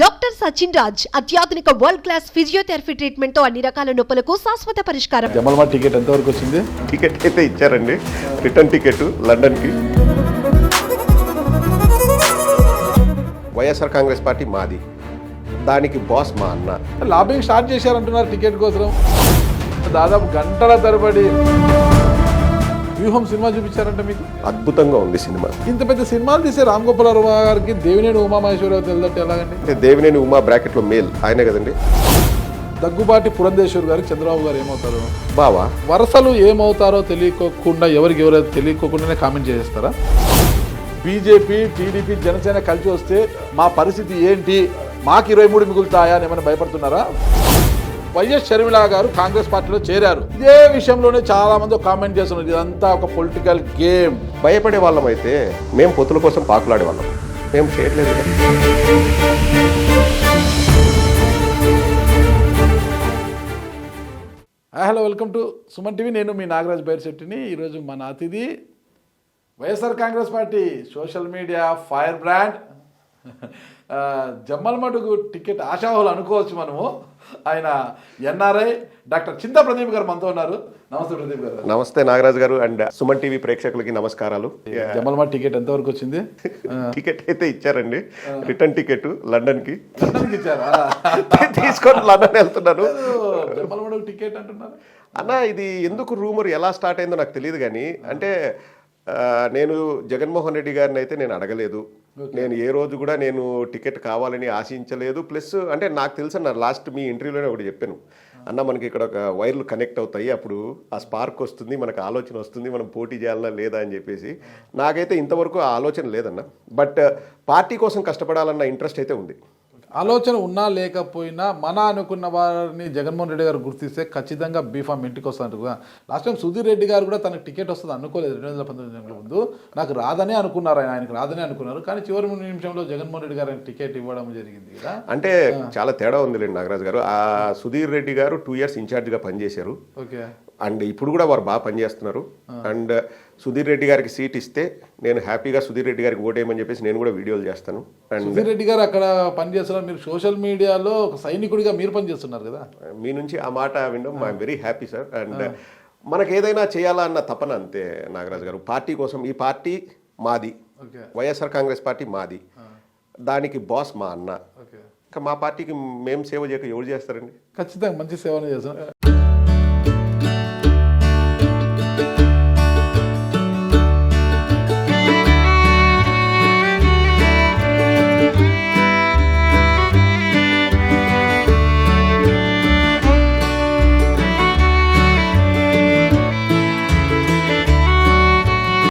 Doctor Sachin Raj అత్యాధునిక world class physiotherapy treatment తో అన్ని రకాల నొప్పులకు శాశ్వత పరిష్కారం. జమల్మా టికెట్ ఎంతవరకు వచ్చింది? టికెట్ అయితే ఇచ్చారండి, రిటర్న్ టికెట్ లండన్కి. వైఎస్ఆర్ కాంగ్రెస్ పార్టీ మాది, దానికి బాస్ మా అన్న. లాబింగ్ స్టార్ట్ చేశారంటున్నారు టికెట్ కోసం. దాదాపు గంటల తరబడి వ్యూహం సినిమా చూపించారంటే మీకు అద్భుతంగా ఉంది సినిమా. ఇంత పెద్ద సినిమాలు తీసే రామ్ గోపాల్ వర్మ గారికి దేవినేని ఉమామహేశ్వరరావు తెలియదంటే ఎలాగండి? అంటే దేవినేని ఉమా బ్రాకెట్లో మేల్ ఆయనే కదండి. దగ్గుబాటి పురంధేశ్వర్ గారికి చంద్రబాబు గారు ఏమవుతారు? బావా వరుసలు ఏమవుతారో తెలియకోకుండా ఎవరికి ఎవరైతే తెలియకోకుండానే కామెంట్ చేస్తారా? బీజేపీ, టీడీపీ, జనసేన కలిసి వస్తే మా పరిస్థితి ఏంటి, మాకు 23 మిగులుతాయా అని ఏమైనా భయపడుతున్నారా? వైఎస్ షర్మిల గారు కాంగ్రెస్ పార్టీలో చేరారు. ఇదే విషయంలోనే చాలా మంది కామెంట్ చేస్తున్నారు ఇదంతా ఒక పొలిటికల్ గేమ్. భయపడే వాళ్ళం అయితే మేము పొత్తుల కోసం పాకులాడే వాళ్ళం, మేము చేయట్లేదు. Hello, welcome to Suman TV. నేను మీ నాగరాజ్ బైర్శెట్టిని. ఈరోజు మన అతిథి YSR Congress party social media fire brand, Jammalamadugu ticket ఆశావాహులు అనుకోవచ్చు మనము. ఆయన ఎన్ఆర్ఐ డాక్టర్ చింతా ప్రదీప్ గారు మనతో ఉన్నారు. నమస్తే ప్రదీప్ గారు. నమస్తే నాగరాజు గారు అండ్ సుమన్ టీవీ ప్రేక్షకులకి నమస్కారాలు. జమ్మలమడుగు టికెట్ ఎంతవరకు వచ్చింది? టికెట్ అయితే ఇచ్చారండి, రిటర్న్ టికెట్ లండన్కి. లండన్కి ఇచ్చారా? తీసుకొని లండన్ వెళ్తున్నాను. జమ్మలమడుగు టికెట్ అంటున్నారు అన్న. ఇది ఎందుకు రూమర్ ఎలా స్టార్ట్ అయిందో నాకు తెలియదు, కానీ అంటే నేను జగన్మోహన్ రెడ్డి గారిని అయితే నేను అడగలేదు. నేను ఏ రోజు కూడా నేను టికెట్ కావాలని ఆశించలేదు. ప్లస్ అంటే నాకు తెలుసు అన్న, లాస్ట్ మీ ఇంటర్వ్యూలోనే ఒకటి చెప్పాను అన్న, మనకి ఇక్కడ ఒక వైర్లు కనెక్ట్ అవుతాయి, అప్పుడు ఆ స్పార్క్ వస్తుంది, మనకు ఆలోచన వస్తుంది, మనం పోటీ చేయాలన్నా లేదా అని చెప్పేసి. నాకైతే ఇంతవరకు ఆ ఆలోచన లేదన్న. బట్ పార్టీ కోసం కష్టపడాలన్న ఇంట్రెస్ట్ అయితే ఉంది. ఆలోచన ఉన్నా లేకపోయినా మన అనుకున్న వారిని జగన్మోహన్ రెడ్డి గారు గుర్తిస్తే ఖచ్చితంగా బీఫామ్ ఇంటికి వస్తారు కదా. లాస్ట్ టైం సుధీర్ రెడ్డి గారు కూడా తనకు టికెట్ వస్తుంది అనుకోలేదు. 2019 ముందు నాకు రాదనే అనుకున్నారు, ఆయనకు రాదనే అనుకున్నారు. కానీ చివరి నిమిషంలో జగన్మోహన్ రెడ్డి గారు టికెట్ ఇవ్వడం జరిగింది కదా. అంటే చాలా తేడా ఉందిలేండి నాగరాజు గారు. ఆ సుధీర్ రెడ్డి గారు 2 years ఇన్ఛార్జ్గా పనిచేశారు. ఓకే. అండ్ ఇప్పుడు కూడా వారు బాగా పనిచేస్తున్నారు. అండ్ సుధీర్ రెడ్డి గారికి సీట్ ఇస్తే నేను హ్యాపీగా సుధీర్ రెడ్డి గారికి ఓటేయమని చెప్పేసి నేను కూడా వీడియోలు చేస్తాను. అండ్ సుధీర్ రెడ్డి గారు అక్కడ పనిచేస్తున్నారు, మీరు సోషల్ మీడియాలో ఒక సైనికుడిగా మీరు పనిచేస్తున్నారు కదా. మీ నుంచి ఆ మాట వినడం I'm very happy sir. And మనకు ఏదైనా చేయాలా అన్న తపన అంతే నాగరాజు గారు. పార్టీ కోసం, ఈ పార్టీ మాది, వైఎస్ఆర్ కాంగ్రెస్ పార్టీ మాది, దానికి బాస్ మా అన్న. ఇంకా మా పార్టీకి మేము సేవ చేయక ఎవరు చేస్తారండి? ఖచ్చితంగా మంచి సేవనే చేస్తాం.